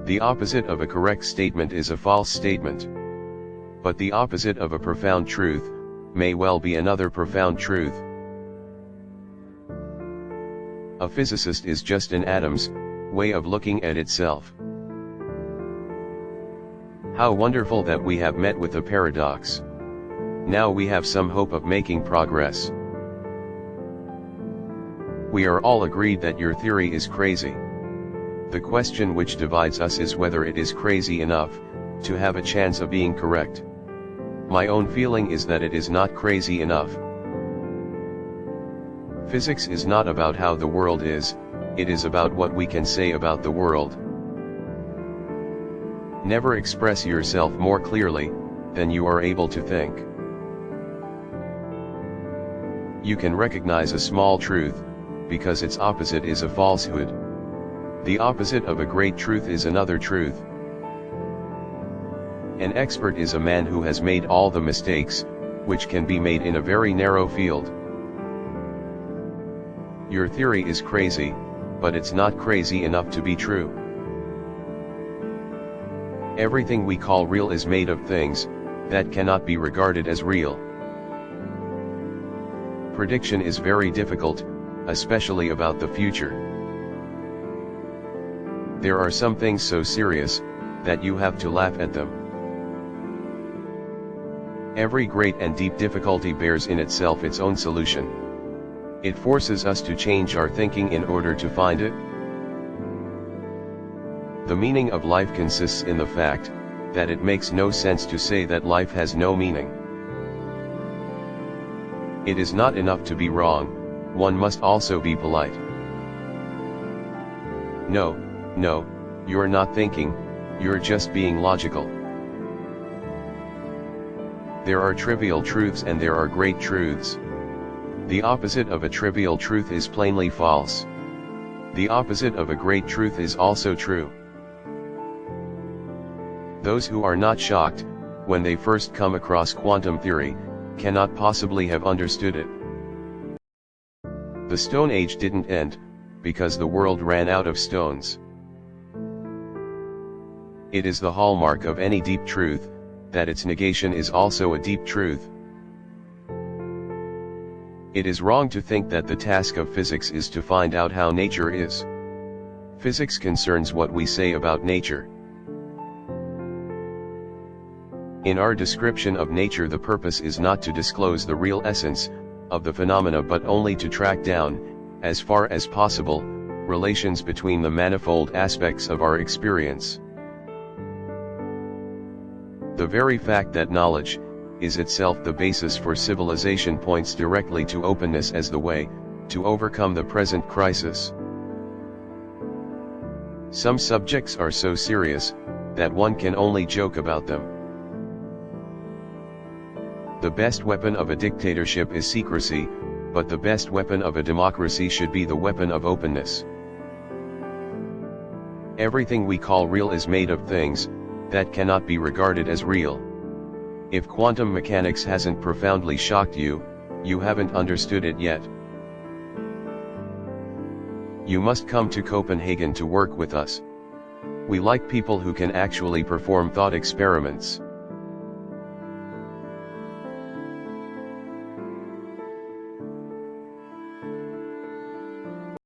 The opposite of a correct statement is a false statement. But the opposite of a profound truth may well be another profound truth. A physicist is just an atom's way of looking at itself. How wonderful that we have met with a paradox. Now we have some hope of making progress. We are all agreed that your theory is crazy. The question which divides us is whether it is crazy enough to have a chance of being correct. My own feeling is that it is not crazy enough. Physics is not about how the world is, it is about what we can say about the world. Never express yourself more clearly than you are able to think. You can recognize a small truth because its opposite is a falsehood. The opposite of a great truth is another truth. An expert is a man who has made all the mistakes which can be made in a very narrow field. Your theory is crazy, but it's not crazy enough to be true. Everything we call real is made of things that cannot be regarded as real. Prediction is very difficult, especially about the future. There are some things so serious that you have to laugh at them. Every great and deep difficulty bears in itself its own solution. It forces us to change our thinking in order to find it. The meaning of life consists in the fact that it makes no sense to say that life has no meaning. It is not enough to be wrong, one must also be polite. No, you're not thinking, you're just being logical. There are trivial truths and there are great truths. The opposite of a trivial truth is plainly false. The opposite of a great truth is also true. Those who are not shocked when they first come across quantum theory cannot possibly have understood it. The Stone Age didn't end because the world ran out of stones. It is the hallmark of any deep truth that its negation is also a deep truth. It is wrong to think that the task of physics is to find out how nature is. Physics concerns what we say about nature. In our description of nature, the purpose is not to disclose the real essence of the phenomena but only to track down, as far as possible, relations between the manifold aspects of our experience. The very fact that knowledge is itself the basis for civilization points directly to openness as the way to overcome the present crisis. Some subjects are so serious that one can only joke about them. The best weapon of a dictatorship is secrecy, but the best weapon of a democracy should be the weapon of openness. Everything we call real is made of things that cannot be regarded as real. If quantum mechanics hasn't profoundly shocked you, you haven't understood it yet. You must come to Copenhagen to work with us. We like people who can actually perform thought experiments.